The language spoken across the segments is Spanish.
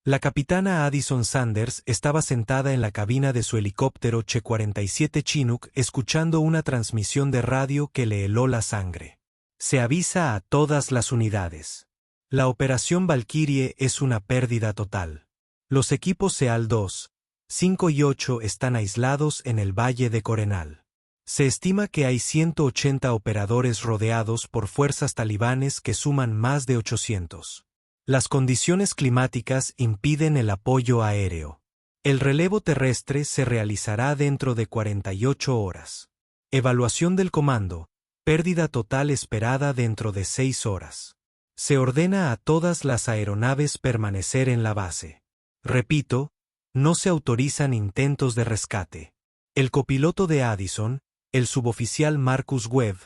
La capitana Addison Sanders estaba sentada en la cabina de su helicóptero Che-47 Chinook escuchando una transmisión de radio que le heló la sangre. Se avisa a todas las unidades. La operación Valkyrie es una pérdida total. Los equipos SEAL 2, 5 y 8 están aislados en el Valle de Corenal. Se estima que hay 180 operadores rodeados por fuerzas talibanes que suman más de 800. Las condiciones climáticas impiden el apoyo aéreo. El relevo terrestre se realizará dentro de 48 horas. Evaluación del comando. Pérdida total esperada dentro de 6 horas. Se ordena a todas las aeronaves permanecer en la base. Repito, no se autorizan intentos de rescate. El copiloto de Addison, el suboficial Marcus Webb,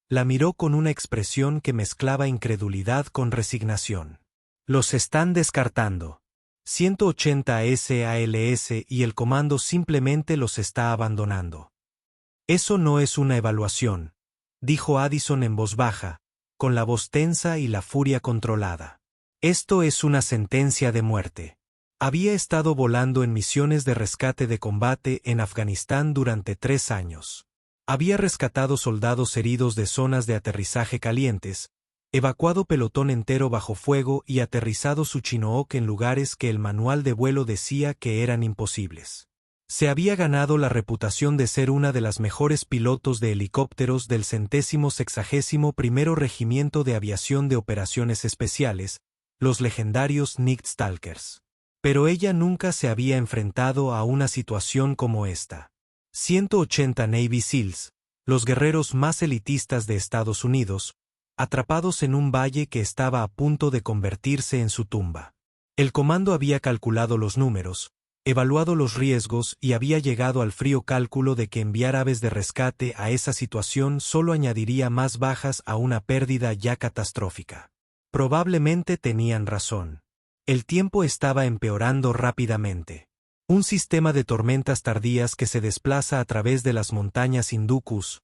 la miró con una expresión que mezclaba incredulidad con resignación. Los están descartando. 180 SALS y el comando simplemente los está abandonando. Eso no es una evaluación, dijo Addison en voz baja, con la voz tensa y la furia controlada. Esto es una sentencia de muerte. Había estado volando en misiones de rescate de combate en Afganistán durante 3 años. Había rescatado soldados heridos de zonas de aterrizaje calientes, evacuado pelotón entero bajo fuego y aterrizado su Chinook en lugares que el manual de vuelo decía que eran imposibles. Se había ganado la reputación de ser una de las mejores pilotos de helicópteros del 161º Regimiento de Aviación de Operaciones Especiales, los legendarios Night Stalkers. Pero ella nunca se había enfrentado a una situación como esta. 180 Navy SEALs, los guerreros más elitistas de Estados Unidos, atrapados en un valle que estaba a punto de convertirse en su tumba. El comando había calculado los números, evaluado los riesgos y había llegado al frío cálculo de que enviar aves de rescate a esa situación solo añadiría más bajas a una pérdida ya catastrófica. Probablemente tenían razón. El tiempo estaba empeorando rápidamente. Un sistema de tormentas tardías que se desplaza a través de las montañas Hindu Kush,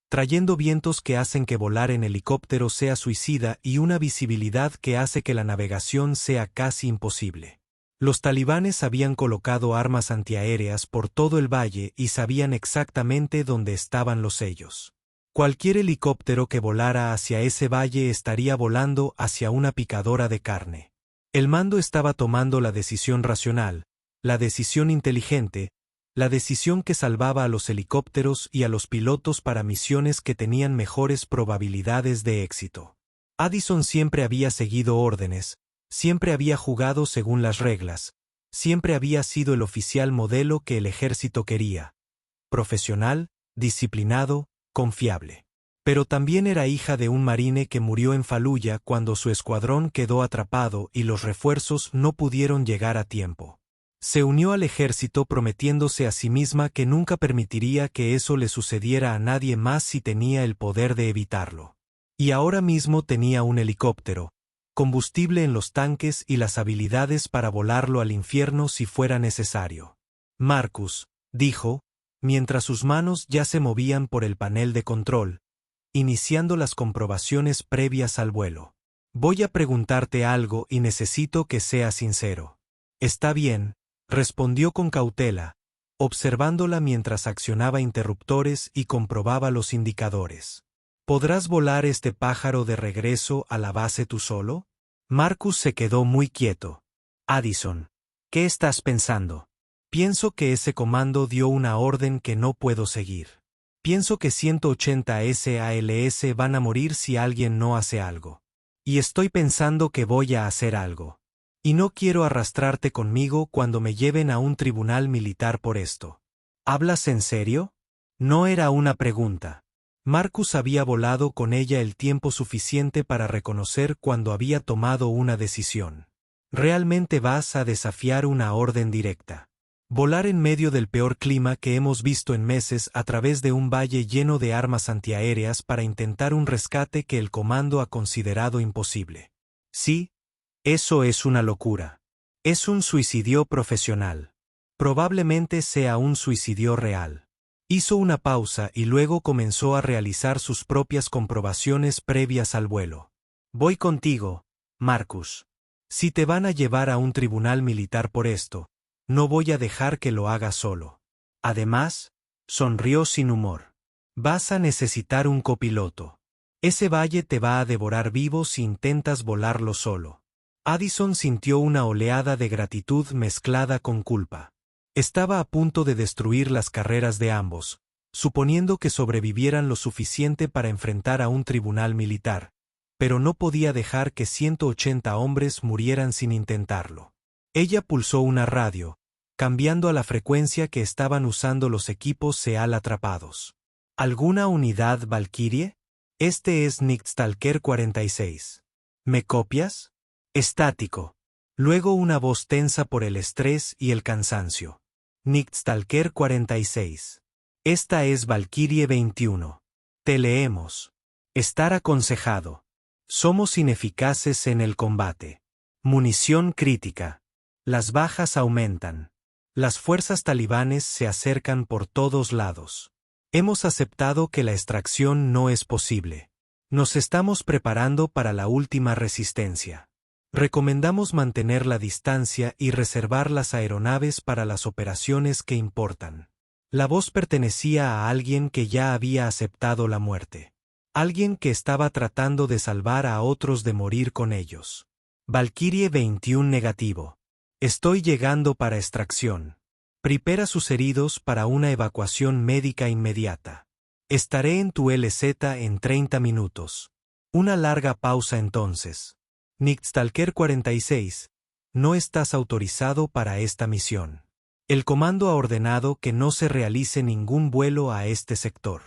trayendo vientos que hacen que volar en helicóptero sea suicida y una visibilidad que hace que la navegación sea casi imposible. Los talibanes habían colocado armas antiaéreas por todo el valle y sabían exactamente dónde estaban los sellos. Cualquier helicóptero que volara hacia ese valle estaría volando hacia una picadora de carne. El mando estaba tomando la decisión racional, la decisión inteligente, la decisión que salvaba a los helicópteros y a los pilotos para misiones que tenían mejores probabilidades de éxito. Addison siempre había seguido órdenes, siempre había jugado según las reglas, siempre había sido el oficial modelo que el ejército quería. Profesional, disciplinado, confiable. Pero también era hija de un marine que murió en Faluya cuando su escuadrón quedó atrapado y los refuerzos no pudieron llegar a tiempo. Se unió al ejército prometiéndose a sí misma que nunca permitiría que eso le sucediera a nadie más si tenía el poder de evitarlo. Y ahora mismo tenía un helicóptero, combustible en los tanques y las habilidades para volarlo al infierno si fuera necesario. Marcus, dijo, mientras sus manos ya se movían por el panel de control, iniciando las comprobaciones previas al vuelo. Voy a preguntarte algo y necesito que seas sincero. Está bien, respondió con cautela, observándola mientras accionaba interruptores y comprobaba los indicadores. ¿Podrás volar este pájaro de regreso a la base tú solo? Marcus se quedó muy quieto. Addison, ¿qué estás pensando? Pienso que ese comando dio una orden que no puedo seguir. Pienso que 180 SALS van a morir si alguien no hace algo. Y estoy pensando que voy a hacer algo. Y no quiero arrastrarte conmigo cuando me lleven a un tribunal militar por esto. ¿Hablas en serio? No era una pregunta. Marcus había volado con ella el tiempo suficiente para reconocer cuando había tomado una decisión. ¿Realmente vas a desafiar una orden directa? Volar en medio del peor clima que hemos visto en meses a través de un valle lleno de armas antiaéreas para intentar un rescate que el comando ha considerado imposible. Sí, eso es una locura. Es un suicidio profesional. Probablemente sea un suicidio real. Hizo una pausa y luego comenzó a realizar sus propias comprobaciones previas al vuelo. Voy contigo, Marcus. Si te van a llevar a un tribunal militar por esto, no voy a dejar que lo hagas solo. Además, sonrió sin humor. Vas a necesitar un copiloto. Ese valle te va a devorar vivo si intentas volarlo solo. Addison sintió una oleada de gratitud mezclada con culpa. Estaba a punto de destruir las carreras de ambos, suponiendo que sobrevivieran lo suficiente para enfrentar a un tribunal militar, pero no podía dejar que 180 hombres murieran sin intentarlo. Ella pulsó una radio, cambiando a la frecuencia que estaban usando los equipos SEAL atrapados. ¿Alguna unidad Valkyrie? Este es Nightstalker 46. ¿Me copias? Estático. Luego una voz tensa por el estrés y el cansancio. Nightstalker 46. Esta es Valkyrie 21. Te leemos. Estar aconsejado. Somos ineficaces en el combate. Munición crítica. Las bajas aumentan. Las fuerzas talibanes se acercan por todos lados. Hemos aceptado que la extracción no es posible. Nos estamos preparando para la última resistencia. Recomendamos mantener la distancia y reservar las aeronaves para las operaciones que importan. La voz pertenecía a alguien que ya había aceptado la muerte. Alguien que estaba tratando de salvar a otros de morir con ellos. Valkyrie 21 negativo. Estoy llegando para extracción. Prepara sus heridos para una evacuación médica inmediata. Estaré en tu LZ en 30 minutos. Una larga pausa entonces. Nightstalker 46. No estás autorizado para esta misión. El comando ha ordenado que no se realice ningún vuelo a este sector.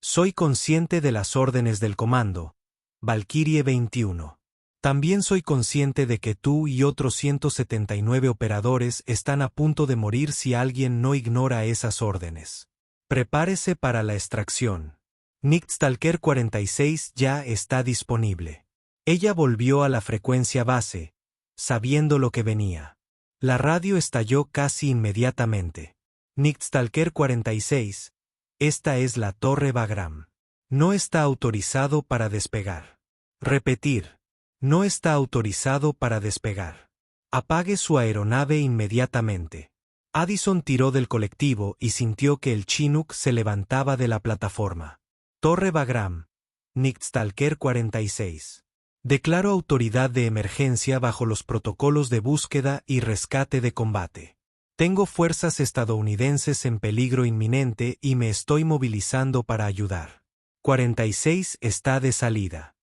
Soy consciente de las órdenes del comando. Valkyrie 21. También soy consciente de que tú y otros 179 operadores están a punto de morir si alguien no ignora esas órdenes. Prepárese para la extracción. Nightstalker 46 ya está disponible. Ella volvió a la frecuencia base, sabiendo lo que venía. La radio estalló casi inmediatamente. Nightstalker 46. Esta es la Torre Bagram. No está autorizado para despegar. Repetir. No está autorizado para despegar. Apague su aeronave inmediatamente. Addison tiró del colectivo y sintió que el Chinook se levantaba de la plataforma. Torre Bagram. Nightstalker 46. Declaro autoridad de emergencia bajo los protocolos de búsqueda y rescate de combate. Tengo fuerzas estadounidenses en peligro inminente y me estoy movilizando para ayudar. 46 está de salida.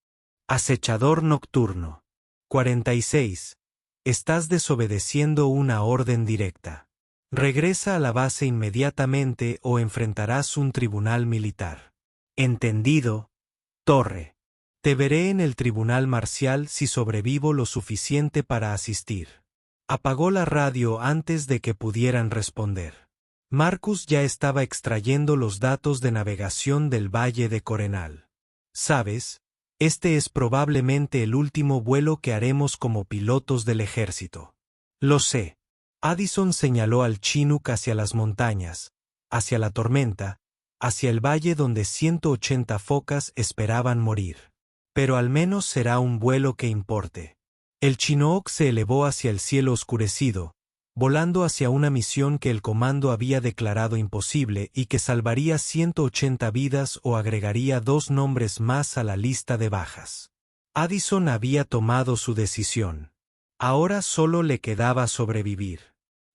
Acechador nocturno. 46. Estás desobedeciendo una orden directa. Regresa a la base inmediatamente o enfrentarás un tribunal militar. Entendido. Torre. Te veré en el tribunal marcial si sobrevivo lo suficiente para asistir. Apagó la radio antes de que pudieran responder. Marcus ya estaba extrayendo los datos de navegación del Valle de Corenal. ¿Sabes? Este es probablemente el último vuelo que haremos como pilotos del ejército. Lo sé. Addison señaló al Chinook hacia las montañas, hacia la tormenta, hacia el valle donde 180 focas esperaban morir. Pero al menos será un vuelo que importe. El Chinook se elevó hacia el cielo oscurecido, volando hacia una misión que el comando había declarado imposible y que salvaría 180 vidas o agregaría 2 nombres más a la lista de bajas. Addison había tomado su decisión. Ahora solo le quedaba sobrevivir.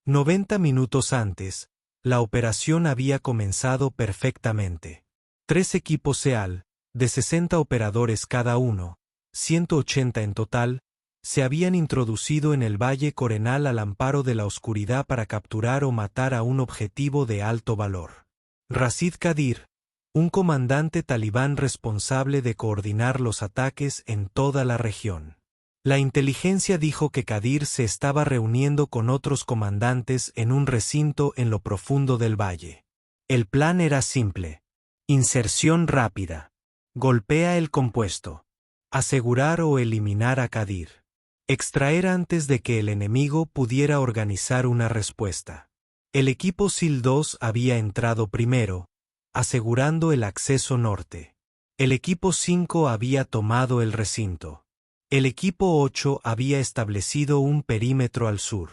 90 minutos antes, la operación había comenzado perfectamente. 3 equipos SEAL, de 60 operadores cada uno, 180 en total, se habían introducido en el Valle Corenal al amparo de la oscuridad para capturar o matar a un objetivo de alto valor. Rashid Qadir, un comandante talibán responsable de coordinar los ataques en toda la región. La inteligencia dijo que Qadir se estaba reuniendo con otros comandantes en un recinto en lo profundo del valle. El plan era simple. Inserción rápida. Golpea el compuesto. Asegurar o eliminar a Qadir. Extraer antes de que el enemigo pudiera organizar una respuesta. El equipo SEAL-2 había entrado primero, asegurando el acceso norte. El equipo 5 había tomado el recinto. El equipo 8 había establecido un perímetro al sur.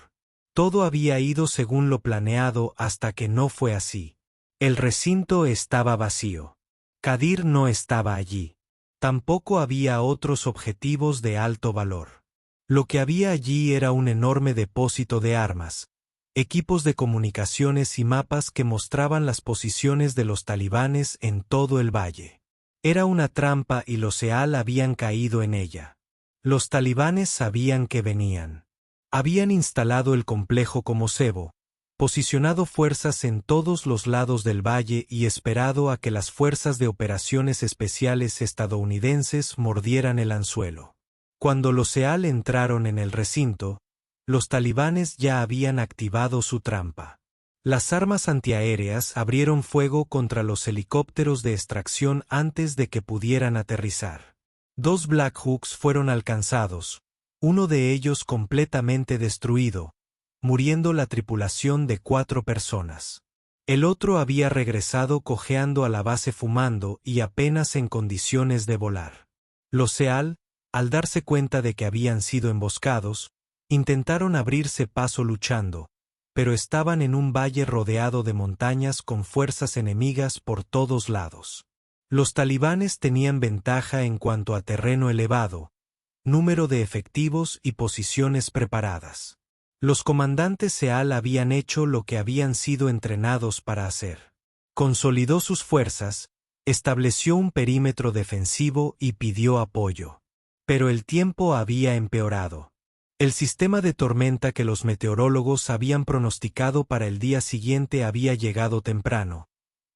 Todo había ido según lo planeado hasta que no fue así. El recinto estaba vacío. Kadir no estaba allí. Tampoco había otros objetivos de alto valor. Lo que había allí era un enorme depósito de armas, equipos de comunicaciones y mapas que mostraban las posiciones de los talibanes en todo el valle. Era una trampa y los SEAL habían caído en ella. Los talibanes sabían que venían. Habían instalado el complejo como cebo, posicionado fuerzas en todos los lados del valle y esperado a que las fuerzas de operaciones especiales estadounidenses mordieran el anzuelo. Cuando los SEAL entraron en el recinto, los talibanes ya habían activado su trampa. Las armas antiaéreas abrieron fuego contra los helicópteros de extracción antes de que pudieran aterrizar. 2 Black Hawks fueron alcanzados, uno de ellos completamente destruido, muriendo la tripulación de 4 personas. El otro había regresado cojeando a la base fumando y apenas en condiciones de volar. Los SEAL, al darse cuenta de que habían sido emboscados, intentaron abrirse paso luchando, pero estaban en un valle rodeado de montañas con fuerzas enemigas por todos lados. Los talibanes tenían ventaja en cuanto a terreno elevado, número de efectivos y posiciones preparadas. Los comandantes SEAL habían hecho lo que habían sido entrenados para hacer. Consolidó sus fuerzas, estableció un perímetro defensivo y pidió apoyo. Pero el tiempo había empeorado. El sistema de tormenta que los meteorólogos habían pronosticado para el día siguiente había llegado temprano,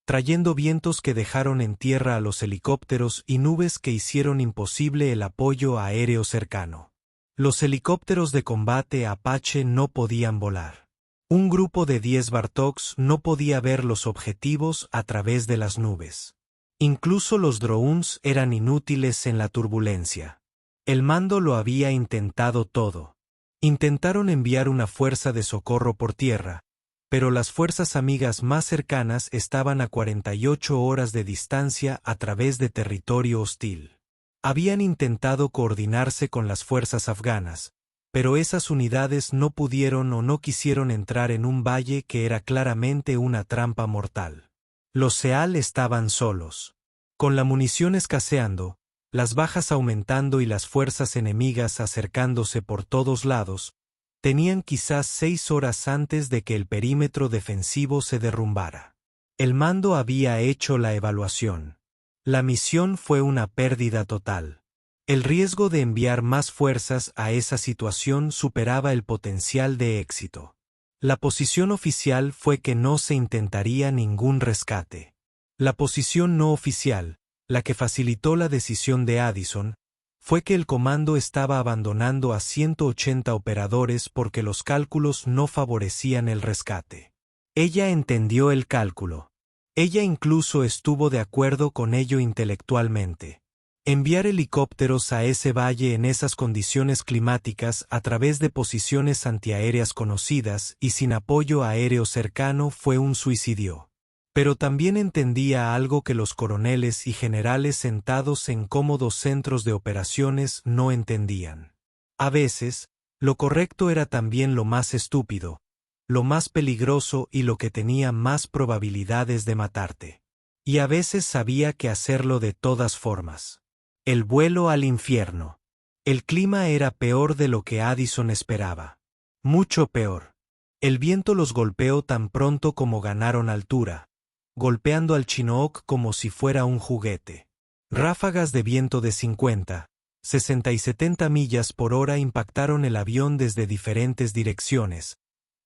trayendo vientos que dejaron en tierra a los helicópteros y nubes que hicieron imposible el apoyo aéreo cercano. Los helicópteros de combate Apache no podían volar. Un grupo de 10 Bartoks no podía ver los objetivos a través de las nubes. Incluso los drones eran inútiles en la turbulencia. El mando lo había intentado todo. Intentaron enviar una fuerza de socorro por tierra, pero las fuerzas amigas más cercanas estaban a 48 horas de distancia a través de territorio hostil. Habían intentado coordinarse con las fuerzas afganas, pero esas unidades no pudieron o no quisieron entrar en un valle que era claramente una trampa mortal. Los SEAL estaban solos. Con la munición escaseando, las bajas aumentando y las fuerzas enemigas acercándose por todos lados, tenían quizás 6 horas antes de que el perímetro defensivo se derrumbara. El mando había hecho la evaluación. La misión fue una pérdida total. El riesgo de enviar más fuerzas a esa situación superaba el potencial de éxito. La posición oficial fue que no se intentaría ningún rescate. La posición no oficial, la que facilitó la decisión de Addison, fue que el comando estaba abandonando a 180 operadores porque los cálculos no favorecían el rescate. Ella entendió el cálculo. Ella incluso estuvo de acuerdo con ello intelectualmente. Enviar helicópteros a ese valle en esas condiciones climáticas a través de posiciones antiaéreas conocidas y sin apoyo aéreo cercano fue un suicidio. Pero también entendía algo que los coroneles y generales sentados en cómodos centros de operaciones no entendían. A veces, lo correcto era también lo más estúpido, lo más peligroso y lo que tenía más probabilidades de matarte. Y a veces sabía que hacerlo de todas formas. El vuelo al infierno. El clima era peor de lo que Addison esperaba. Mucho peor. El viento los golpeó tan pronto como ganaron altura, golpeando al Chinook como si fuera un juguete. Ráfagas de viento de 50, 60 y 70 millas por hora impactaron el avión desde diferentes direcciones,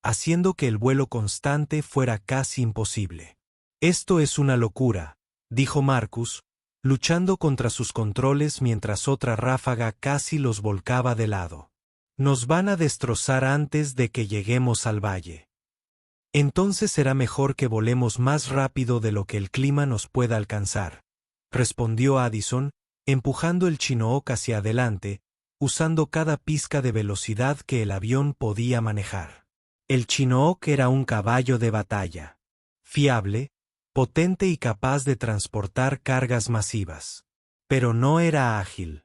haciendo que el vuelo constante fuera casi imposible. Esto es una locura, dijo Marcus, luchando contra sus controles mientras otra ráfaga casi los volcaba de lado. Nos van a destrozar antes de que lleguemos al valle. Entonces será mejor que volemos más rápido de lo que el clima nos pueda alcanzar, respondió Addison, empujando el Chinook hacia adelante, usando cada pizca de velocidad que el avión podía manejar. El Chinook era un caballo de batalla. Fiable, potente y capaz de transportar cargas masivas. Pero no era ágil.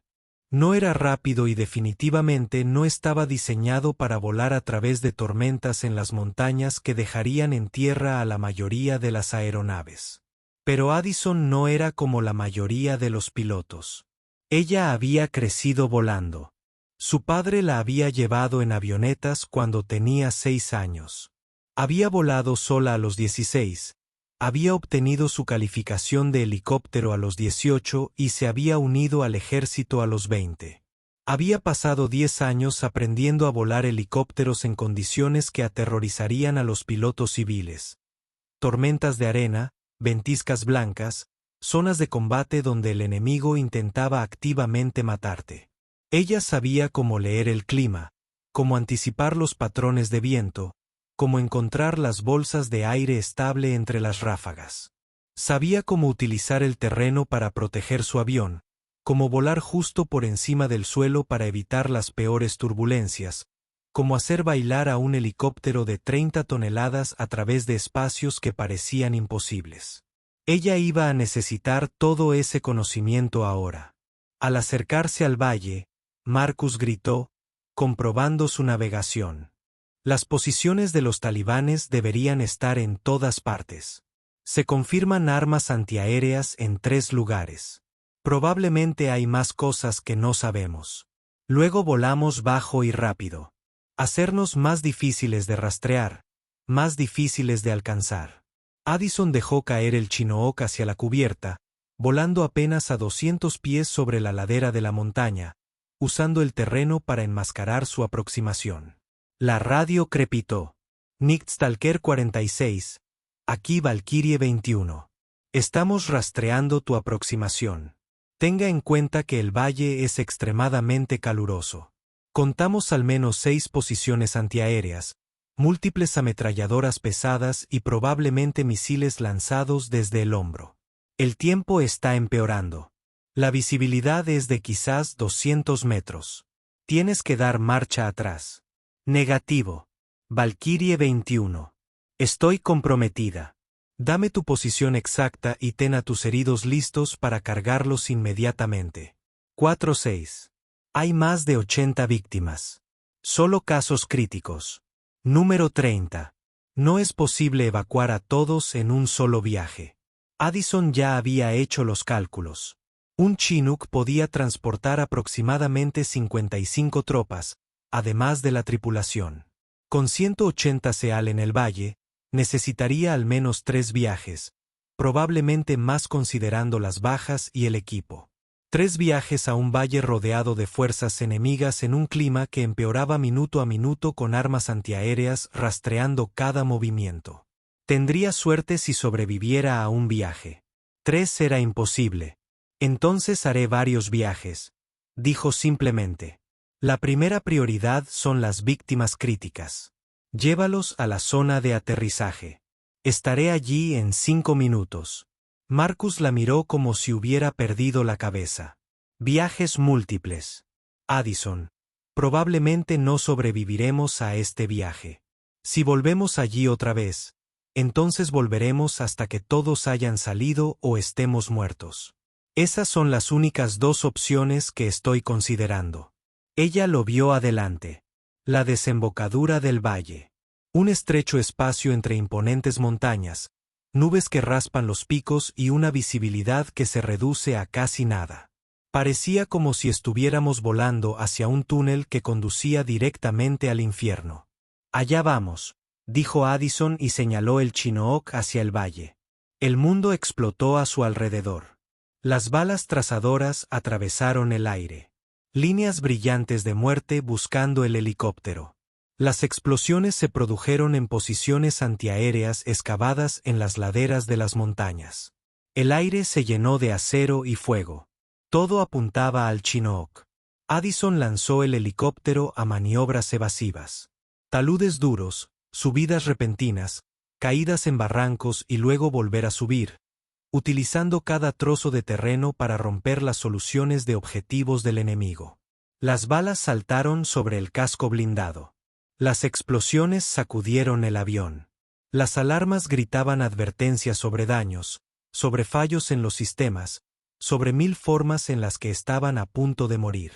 No era rápido y definitivamente no estaba diseñado para volar a través de tormentas en las montañas que dejarían en tierra a la mayoría de las aeronaves. Pero Addison no era como la mayoría de los pilotos. Ella había crecido volando. Su padre la había llevado en avionetas cuando tenía 6 años. Había volado sola a los 16. Había obtenido su calificación de helicóptero a los 18 y se había unido al ejército a los 20. Había pasado 10 años aprendiendo a volar helicópteros en condiciones que aterrorizarían a los pilotos civiles. Tormentas de arena, ventiscas blancas, zonas de combate donde el enemigo intentaba activamente matarte. Ella sabía cómo leer el clima, cómo anticipar los patrones de viento, cómo encontrar las bolsas de aire estable entre las ráfagas. Sabía cómo utilizar el terreno para proteger su avión, cómo volar justo por encima del suelo para evitar las peores turbulencias, cómo hacer bailar a un helicóptero de 30 toneladas a través de espacios que parecían imposibles. Ella iba a necesitar todo ese conocimiento ahora. Al acercarse al valle, Marcus gritó, comprobando su navegación. Las posiciones de los talibanes deberían estar en todas partes. Se confirman armas antiaéreas en 3 lugares. Probablemente hay más cosas que no sabemos. Luego volamos bajo y rápido. Hacernos más difíciles de rastrear, más difíciles de alcanzar. Addison dejó caer el Chinook hacia la cubierta, volando apenas a 200 pies sobre la ladera de la montaña, usando el terreno para enmascarar su aproximación. La radio crepitó. Nixtalker 46. Aquí Valkyrie 21. Estamos rastreando tu aproximación. Tenga en cuenta que el valle es extremadamente caluroso. Contamos al menos 6 posiciones antiaéreas, múltiples ametralladoras pesadas y probablemente misiles lanzados desde el hombro. El tiempo está empeorando. La visibilidad es de quizás 200 metros. Tienes que dar marcha atrás. Negativo. Valkyrie 21. Estoy comprometida. Dame tu posición exacta y ten a tus heridos listos para cargarlos inmediatamente. 4-6. Hay más de 80 víctimas. Solo casos críticos. Número 30. No es posible evacuar a todos en un solo viaje. Addison ya había hecho los cálculos. Un Chinook podía transportar aproximadamente 55 tropas, además de la tripulación. Con 180 SEAL en el valle, necesitaría al menos 3 viajes, probablemente más considerando las bajas y el equipo. 3 viajes a un valle rodeado de fuerzas enemigas en un clima que empeoraba minuto a minuto con armas antiaéreas rastreando cada movimiento. Tendría suerte si sobreviviera a un viaje. 3 era imposible. Entonces haré varios viajes, dijo simplemente. La primera prioridad son las víctimas críticas. Llévalos a la zona de aterrizaje. Estaré allí en 5 minutos. Marcus la miró como si hubiera perdido la cabeza. Viajes múltiples. Addison. Probablemente no sobreviviremos a este viaje. Si volvemos allí otra vez, entonces volveremos hasta que todos hayan salido o estemos muertos. Esas son las únicas 2 opciones que estoy considerando. Ella lo vio adelante. La desembocadura del valle. Un estrecho espacio entre imponentes montañas, nubes que raspan los picos y una visibilidad que se reduce a casi nada. Parecía como si estuviéramos volando hacia un túnel que conducía directamente al infierno. Allá vamos, dijo Addison y señaló el Chinook hacia el valle. El mundo explotó a su alrededor. Las balas trazadoras atravesaron el aire. Líneas brillantes de muerte buscando el helicóptero. Las explosiones se produjeron en posiciones antiaéreas excavadas en las laderas de las montañas. El aire se llenó de acero y fuego. Todo apuntaba al Chinook. Addison lanzó el helicóptero a maniobras evasivas. Taludes duros, subidas repentinas, caídas en barrancos y luego volver a subir, utilizando cada trozo de terreno para romper las soluciones de objetivos del enemigo. Las balas saltaron sobre el casco blindado. Las explosiones sacudieron el avión. Las alarmas gritaban advertencias sobre daños, sobre fallos en los sistemas, sobre 1000 formas en las que estaban a punto de morir.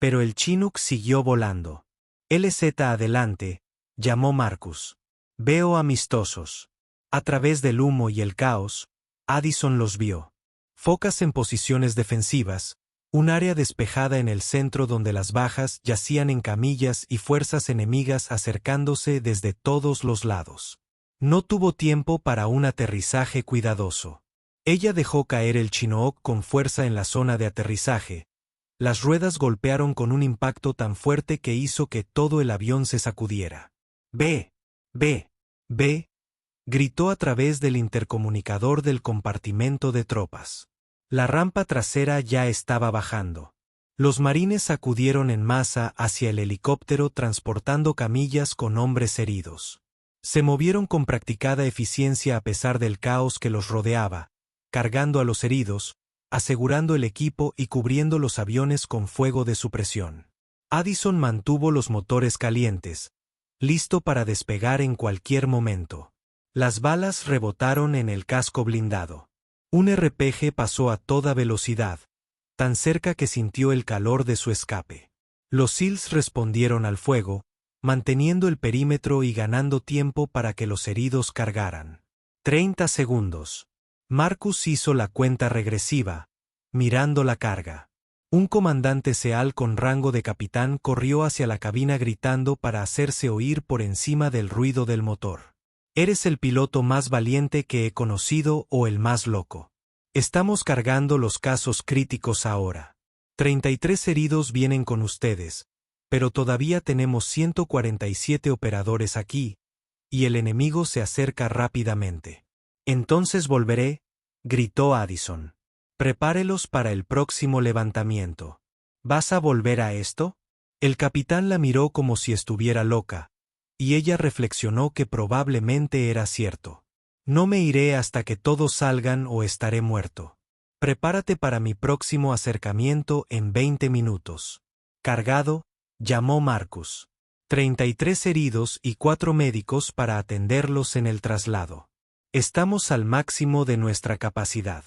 Pero el Chinook siguió volando. LZ adelante, llamó Marcus. Veo amistosos. A través del humo y el caos, Addison los vio. Focas en posiciones defensivas, un área despejada en el centro donde las bajas yacían en camillas y fuerzas enemigas acercándose desde todos los lados. No tuvo tiempo para un aterrizaje cuidadoso. Ella dejó caer el Chinook con fuerza en la zona de aterrizaje. Las ruedas golpearon con un impacto tan fuerte que hizo que todo el avión se sacudiera. «Ve, ve, ve», gritó a través del intercomunicador del compartimento de tropas. La rampa trasera ya estaba bajando. Los marines sacudieron en masa hacia el helicóptero transportando camillas con hombres heridos. Se movieron con practicada eficiencia a pesar del caos que los rodeaba, cargando a los heridos, asegurando el equipo y cubriendo los aviones con fuego de supresión. Addison mantuvo los motores calientes, listo para despegar en cualquier momento. Las balas rebotaron en el casco blindado. Un RPG pasó a toda velocidad, tan cerca que sintió el calor de su escape. Los SEALs respondieron al fuego, manteniendo el perímetro y ganando tiempo para que los heridos cargaran. 30 segundos. Marcus hizo la cuenta regresiva, mirando la carga. Un comandante SEAL con rango de capitán corrió hacia la cabina gritando para hacerse oír por encima del ruido del motor. «Eres el piloto más valiente que he conocido o el más loco. Estamos cargando los casos críticos ahora. 33 heridos vienen con ustedes, pero todavía tenemos 147 operadores aquí, y el enemigo se acerca rápidamente». «Entonces volveré», gritó Addison. «Prepárelos para el próximo levantamiento». «¿Vas a volver a esto?» El capitán la miró como si estuviera loca, y ella reflexionó que probablemente era cierto. «No me iré hasta que todos salgan o estaré muerto. Prepárate para mi próximo acercamiento en 20 minutos». «Cargado», llamó Marcus. 33 heridos y 4 médicos para atenderlos en el traslado. «Estamos al máximo de nuestra capacidad».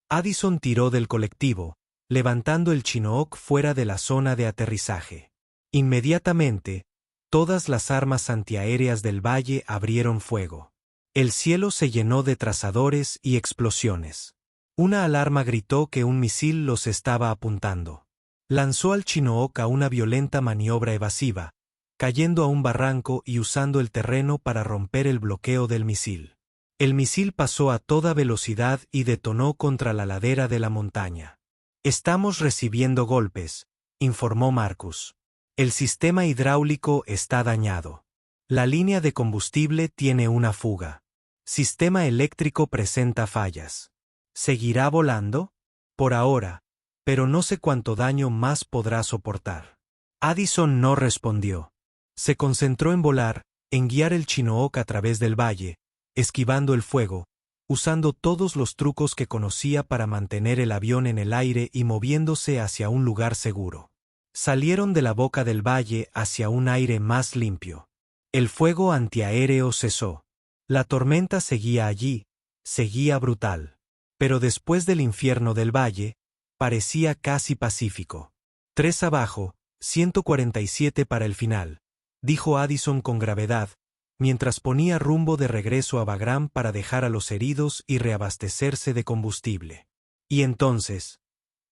Addison tiró del colectivo, levantando el Chinook fuera de la zona de aterrizaje. Inmediatamente, todas las armas antiaéreas del valle abrieron fuego. El cielo se llenó de trazadores y explosiones. Una alarma gritó que un misil los estaba apuntando. Lanzó al Chinook a una violenta maniobra evasiva, cayendo a un barranco y usando el terreno para romper el bloqueo del misil. El misil pasó a toda velocidad y detonó contra la ladera de la montaña. «Estamos recibiendo golpes», informó Marcus. «El sistema hidráulico está dañado. La línea de combustible tiene una fuga. Sistema eléctrico presenta fallas. ¿Seguirá volando? Por ahora, pero no sé cuánto daño más podrá soportar». Addison no respondió. Se concentró en volar, en guiar el Chinook a través del valle, esquivando el fuego, usando todos los trucos que conocía para mantener el avión en el aire y moviéndose hacia un lugar seguro. Salieron de la boca del valle hacia un aire más limpio. El fuego antiaéreo cesó. La tormenta seguía allí, seguía brutal. Pero después del infierno del valle, parecía casi pacífico. 3 abajo, 147 para el final, dijo Addison con gravedad, mientras ponía rumbo de regreso a Bagram para dejar a los heridos y reabastecerse de combustible. «¿Y entonces?»,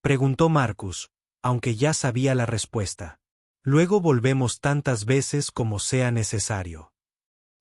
preguntó Marcus, aunque ya sabía la respuesta. «Luego volvemos tantas veces como sea necesario».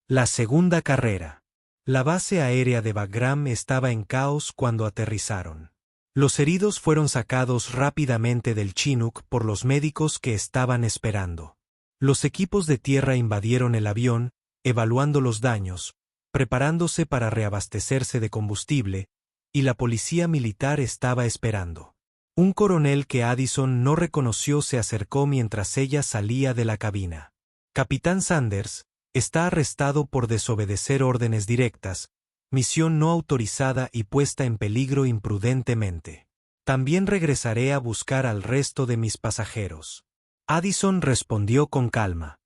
La segunda carrera. La base aérea de Bagram estaba en caos cuando aterrizaron. Los heridos fueron sacados rápidamente del Chinook por los médicos que estaban esperando. Los equipos de tierra invadieron el avión, evaluando los daños, preparándose para reabastecerse de combustible, y la policía militar estaba esperando. Un coronel que Addison no reconoció se acercó mientras ella salía de la cabina. «Capitán Sanders, está arrestado por desobedecer órdenes directas, misión no autorizada y puesta en peligro imprudentemente. También regresaré a buscar al resto de mis pasajeros». Addison respondió con calma.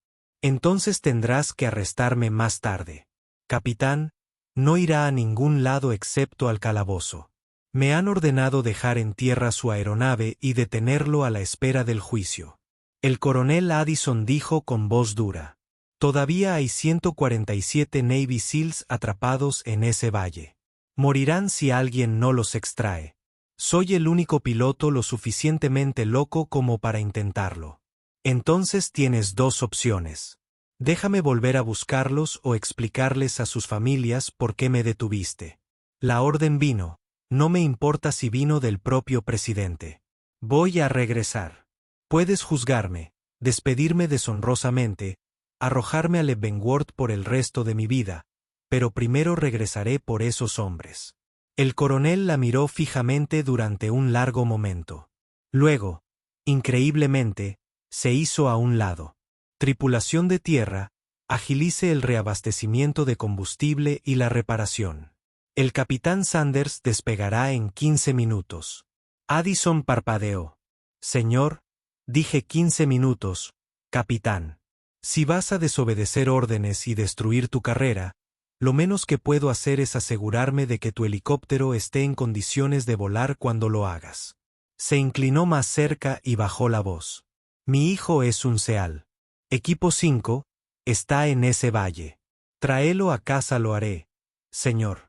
«Entonces tendrás que arrestarme más tarde. Capitán, no irá a ningún lado excepto al calabozo. Me han ordenado dejar en tierra su aeronave y detenerlo a la espera del juicio. El coronel Addison dijo con voz dura. Todavía hay 147 Navy SEALs atrapados en ese valle. Morirán si alguien no los extrae. Soy el único piloto lo suficientemente loco como para intentarlo. Entonces tienes dos opciones. Déjame volver a buscarlos o explicarles a sus familias por qué me detuviste. La orden vino. No me importa si vino del propio presidente. Voy a regresar. Puedes juzgarme, despedirme deshonrosamente, arrojarme a Leavenworth por el resto de mi vida, pero primero regresaré por esos hombres. El coronel la miró fijamente durante un largo momento. Luego, increíblemente, se hizo a un lado. Tripulación de tierra, agilice el reabastecimiento de combustible y la reparación. El capitán Sanders despegará en 15 minutos. Addison parpadeó. Señor, dije 15 minutos, capitán. Si vas a desobedecer órdenes y destruir tu carrera, lo menos que puedo hacer es asegurarme de que tu helicóptero esté en condiciones de volar cuando lo hagas. Se inclinó más cerca y bajó la voz. Mi hijo es un SEAL. Equipo 5, está en ese valle. Tráelo a casa, lo haré, señor.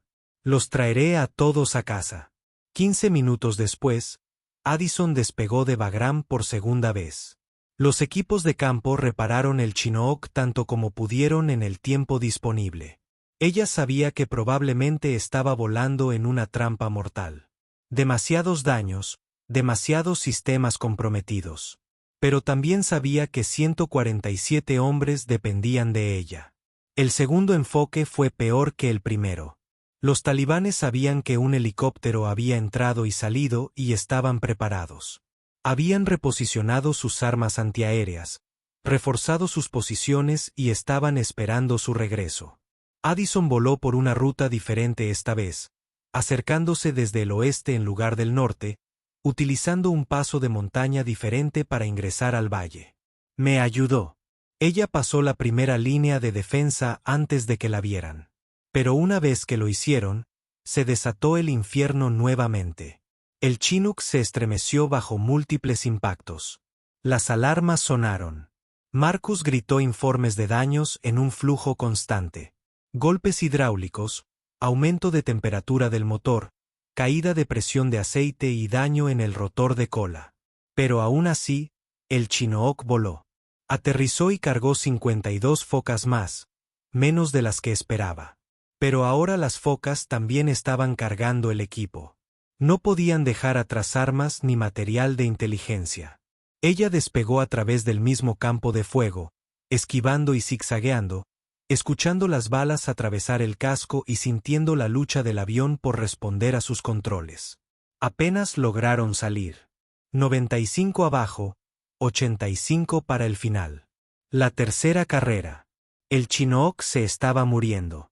Los traeré a todos a casa. 15 minutos después, Addison despegó de Bagram por segunda vez. Los equipos de campo repararon el Chinook tanto como pudieron en el tiempo disponible. Ella sabía que probablemente estaba volando en una trampa mortal. Demasiados daños, demasiados sistemas comprometidos. Pero también sabía que 147 hombres dependían de ella. El segundo enfoque fue peor que el primero. Los talibanes sabían que un helicóptero había entrado y salido y estaban preparados. Habían reposicionado sus armas antiaéreas, reforzado sus posiciones y estaban esperando su regreso. Addison voló por una ruta diferente esta vez, acercándose desde el oeste en lugar del norte, utilizando un paso de montaña diferente para ingresar al valle. Me ayudó. Ella pasó la primera línea de defensa antes de que la vieran. Pero una vez que lo hicieron, se desató el infierno nuevamente. El Chinook se estremeció bajo múltiples impactos. Las alarmas sonaron. Marcus gritó informes de daños en un flujo constante. Golpes hidráulicos, aumento de temperatura del motor, caída de presión de aceite y daño en el rotor de cola. Pero aún así, el Chinook voló. Aterrizó y cargó 52 focas más, menos de las que esperaba. Pero ahora las focas también estaban cargando el equipo. No podían dejar atrás armas ni material de inteligencia. Ella despegó a través del mismo campo de fuego, esquivando y zigzagueando, escuchando las balas atravesar el casco y sintiendo la lucha del avión por responder a sus controles. Apenas lograron salir. 95 abajo, 85 para el final. La tercera carrera. El Chinook se estaba muriendo.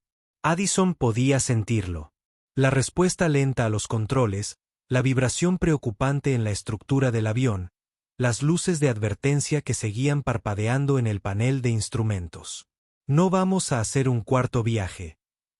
Addison podía sentirlo. La respuesta lenta a los controles, la vibración preocupante en la estructura del avión, las luces de advertencia que seguían parpadeando en el panel de instrumentos. No vamos a hacer un cuarto viaje,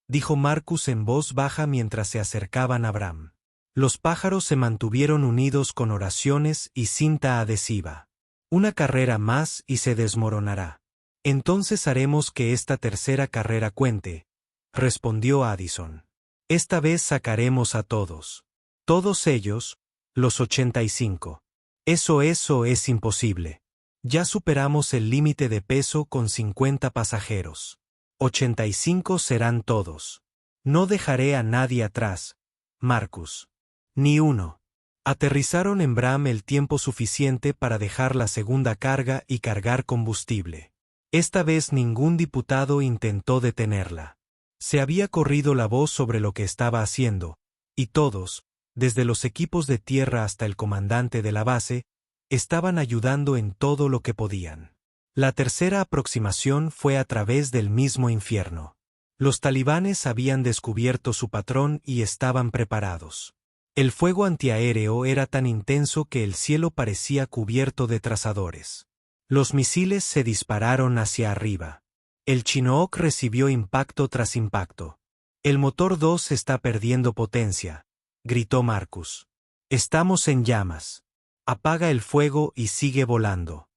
dijo Marcus en voz baja mientras se acercaban a Bram. Los pájaros se mantuvieron unidos con oraciones y cinta adhesiva. Una carrera más y se desmoronará. Entonces haremos que esta tercera carrera cuente, respondió Addison. Esta vez sacaremos a todos. Todos ellos, los 85. Eso es imposible. Ya superamos el límite de peso con 50 pasajeros. 85 serán todos. No dejaré a nadie atrás, Marcus. Ni uno. Aterrizaron en Bram el tiempo suficiente para dejar la segunda carga y cargar combustible. Esta vez ningún diputado intentó detenerla. Se había corrido la voz sobre lo que estaba haciendo, y todos, desde los equipos de tierra hasta el comandante de la base, estaban ayudando en todo lo que podían. La tercera aproximación fue a través del mismo infierno. Los talibanes habían descubierto su patrón y estaban preparados. El fuego antiaéreo era tan intenso que el cielo parecía cubierto de trazadores. Los misiles se dispararon hacia arriba. El Chinook recibió impacto tras impacto. El motor 2 está perdiendo potencia, gritó Marcus. Estamos en llamas. Apaga el fuego y sigue volando.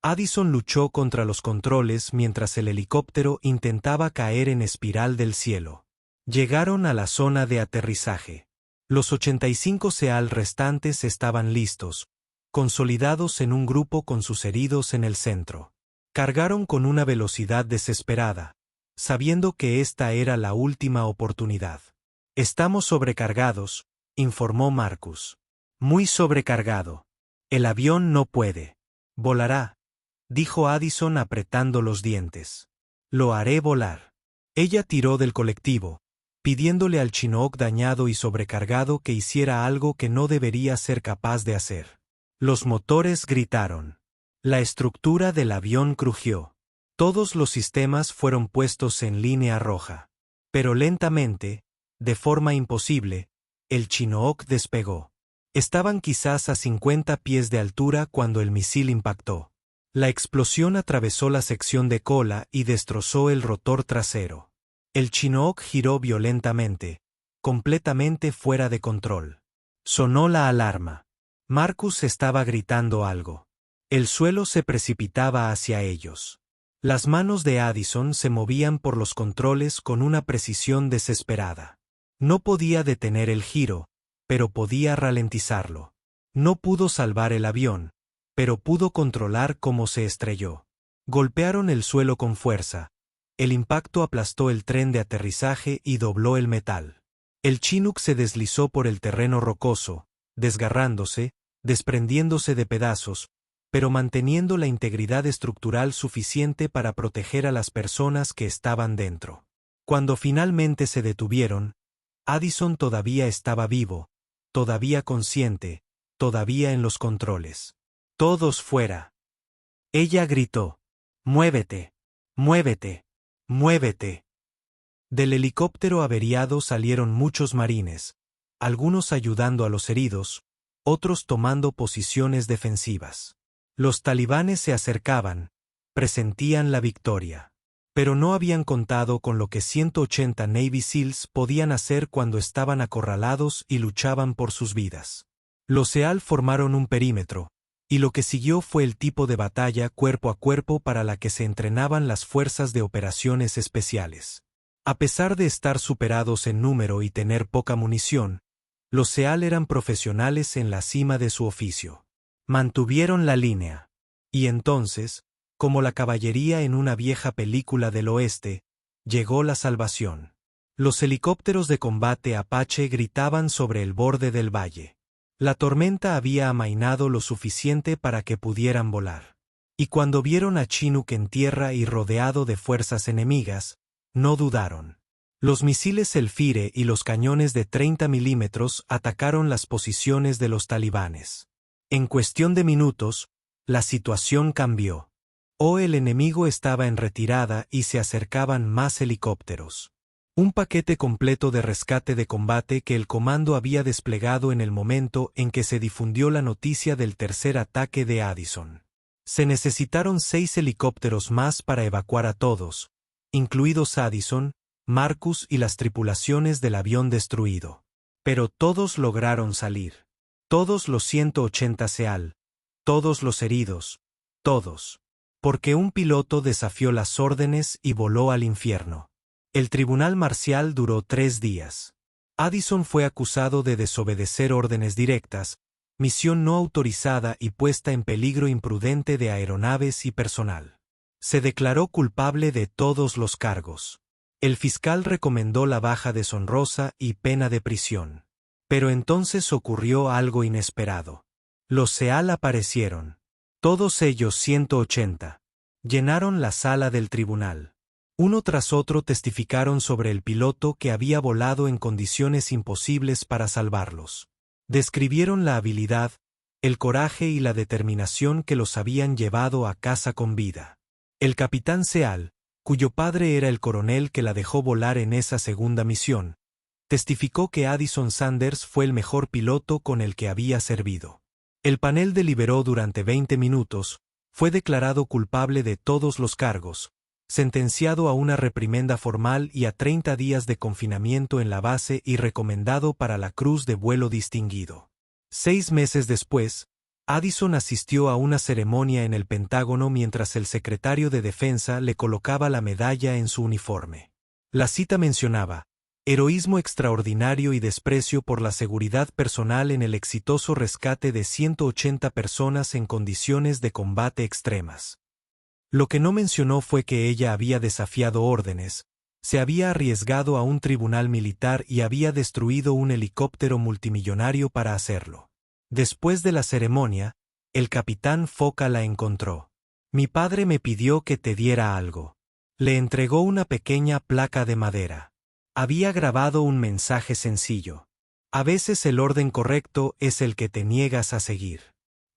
Addison luchó contra los controles mientras el helicóptero intentaba caer en espiral del cielo. Llegaron a la zona de aterrizaje. Los 85 SEAL restantes estaban listos, consolidados en un grupo con sus heridos en el centro. Cargaron con una velocidad desesperada, sabiendo que esta era la última oportunidad. Estamos sobrecargados, informó Marcus. Muy sobrecargado. El avión no puede. Volará, dijo Addison apretando los dientes. Lo haré volar. Ella tiró del colectivo, pidiéndole al Chinook dañado y sobrecargado que hiciera algo que no debería ser capaz de hacer. Los motores gritaron. La estructura del avión crujió. Todos los sistemas fueron puestos en línea roja. Pero lentamente, de forma imposible, el Chinook despegó. Estaban quizás a 50 pies de altura cuando el misil impactó. La explosión atravesó la sección de cola y destrozó el rotor trasero. El Chinook giró violentamente, completamente fuera de control. Sonó la alarma. Marcus estaba gritando algo. El suelo se precipitaba hacia ellos. Las manos de Addison se movían por los controles con una precisión desesperada. No podía detener el giro, pero podía ralentizarlo. No pudo salvar el avión, pero pudo controlar cómo se estrelló. Golpearon el suelo con fuerza. El impacto aplastó el tren de aterrizaje y dobló el metal. El Chinook se deslizó por el terreno rocoso, desgarrándose, desprendiéndose de pedazos, pero manteniendo la integridad estructural suficiente para proteger a las personas que estaban dentro. Cuando finalmente se detuvieron, Addison todavía estaba vivo, todavía consciente, todavía en los controles. Todos fuera. Ella gritó. Muévete, muévete, muévete. Del helicóptero averiado salieron muchos marines, algunos ayudando a los heridos, otros tomando posiciones defensivas. Los talibanes se acercaban, presentían la victoria. Pero no habían contado con lo que 180 Navy SEALs podían hacer cuando estaban acorralados y luchaban por sus vidas. Los SEAL formaron un perímetro, y lo que siguió fue el tipo de batalla cuerpo a cuerpo para la que se entrenaban las fuerzas de operaciones especiales. A pesar de estar superados en número y tener poca munición, los SEAL eran profesionales en la cima de su oficio. Mantuvieron la línea. Y entonces, como la caballería en una vieja película del oeste, llegó la salvación. Los helicópteros de combate Apache gritaban sobre el borde del valle. La tormenta había amainado lo suficiente para que pudieran volar. Y cuando vieron a Chinook en tierra y rodeado de fuerzas enemigas, no dudaron. Los misiles Elfire y los cañones de 30 milímetros atacaron las posiciones de los talibanes. En cuestión de minutos, la situación cambió. El enemigo estaba en retirada y se acercaban más helicópteros. Un paquete completo de rescate de combate que el comando había desplegado en el momento en que se difundió la noticia del tercer ataque de Addison. Se necesitaron 6 helicópteros más para evacuar a todos, incluidos Addison, Marcus y las tripulaciones del avión destruido. Pero todos lograron salir. Todos los 180 SEAL, todos los heridos, todos. Porque un piloto desafió las órdenes y voló al infierno. El tribunal marcial duró 3 días. Addison fue acusado de desobedecer órdenes directas, misión no autorizada y puesta en peligro imprudente de aeronaves y personal. Se declaró culpable de todos los cargos. El fiscal recomendó la baja deshonrosa y pena de prisión. Pero entonces ocurrió algo inesperado. Los SEAL aparecieron. Todos ellos 180. Llenaron la sala del tribunal. Uno tras otro testificaron sobre el piloto que había volado en condiciones imposibles para salvarlos. Describieron la habilidad, el coraje y la determinación que los habían llevado a casa con vida. El capitán SEAL, cuyo padre era el coronel que la dejó volar en esa segunda misión, testificó que Addison Sanders fue el mejor piloto con el que había servido. El panel deliberó durante 20 minutos, fue declarado culpable de todos los cargos, sentenciado a una reprimenda formal y a 30 días de confinamiento en la base y recomendado para la Cruz de Vuelo Distinguido. 6 meses después, Addison asistió a una ceremonia en el Pentágono mientras el secretario de Defensa le colocaba la medalla en su uniforme. La cita mencionaba: heroísmo extraordinario y desprecio por la seguridad personal en el exitoso rescate de 180 personas en condiciones de combate extremas. Lo que no mencionó fue que ella había desafiado órdenes, se había arriesgado a un tribunal militar y había destruido un helicóptero multimillonario para hacerlo. Después de la ceremonia, el capitán Foca la encontró. Mi padre me pidió que te diera algo. Le entregó una pequeña placa de madera. Había grabado un mensaje sencillo. A veces el orden correcto es el que te niegas a seguir.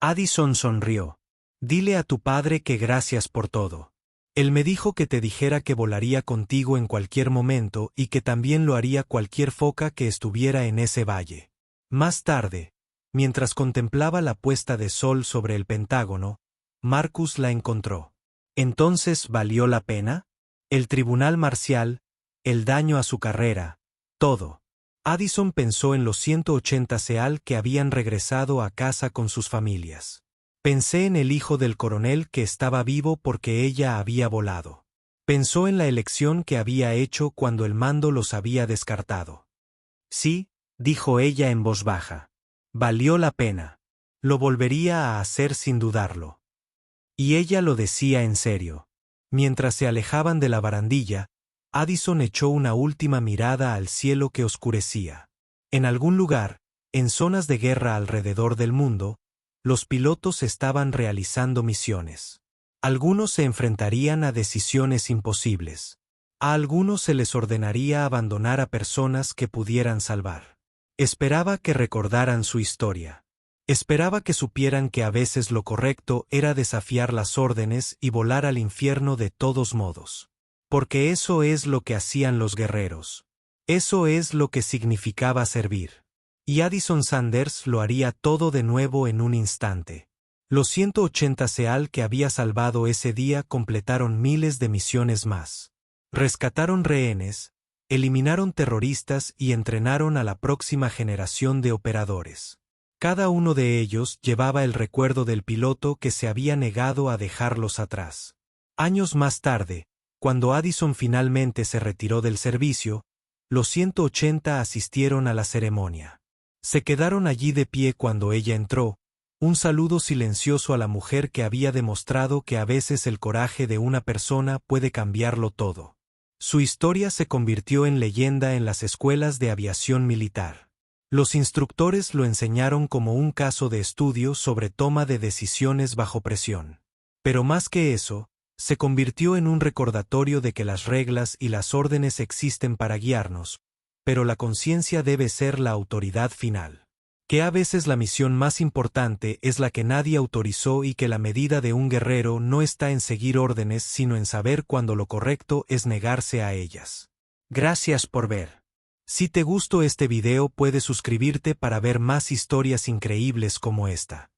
Addison sonrió. Dile a tu padre que gracias por todo. Él me dijo que te dijera que volaría contigo en cualquier momento y que también lo haría cualquier foca que estuviera en ese valle. Más tarde, mientras contemplaba la puesta de sol sobre el Pentágono, Marcus la encontró. ¿Entonces valió la pena? El tribunal marcial, el daño a su carrera, todo. Addison pensó en los 180 SEAL que habían regresado a casa con sus familias. Pensé en el hijo del coronel que estaba vivo porque ella había volado. Pensó en la elección que había hecho cuando el mando los había descartado. Sí, dijo ella en voz baja. Valió la pena. Lo volvería a hacer sin dudarlo. Y ella lo decía en serio. Mientras se alejaban de la barandilla, Addison echó una última mirada al cielo que oscurecía. En algún lugar, en zonas de guerra alrededor del mundo, los pilotos estaban realizando misiones. Algunos se enfrentarían a decisiones imposibles. A algunos se les ordenaría abandonar a personas que pudieran salvar. Esperaba que recordaran su historia. Esperaba que supieran que a veces lo correcto era desafiar las órdenes y volar al infierno de todos modos. Porque eso es lo que hacían los guerreros. Eso es lo que significaba servir. Y Addison Sanders lo haría todo de nuevo en un instante. Los 180 SEAL que había salvado ese día completaron miles de misiones más. Rescataron rehenes, eliminaron terroristas y entrenaron a la próxima generación de operadores. Cada uno de ellos llevaba el recuerdo del piloto que se había negado a dejarlos atrás. Años más tarde, cuando Addison finalmente se retiró del servicio, los 180 asistieron a la ceremonia. Se quedaron allí de pie cuando ella entró, un saludo silencioso a la mujer que había demostrado que a veces el coraje de una persona puede cambiarlo todo. Su historia se convirtió en leyenda en las escuelas de aviación militar. Los instructores lo enseñaron como un caso de estudio sobre toma de decisiones bajo presión. Pero más que eso, se convirtió en un recordatorio de que las reglas y las órdenes existen para guiarnos, pero la conciencia debe ser la autoridad final. Que a veces la misión más importante es la que nadie autorizó y que la medida de un guerrero no está en seguir órdenes sino en saber cuándo lo correcto es negarse a ellas. Gracias por ver. Si te gustó este video puedes suscribirte para ver más historias increíbles como esta.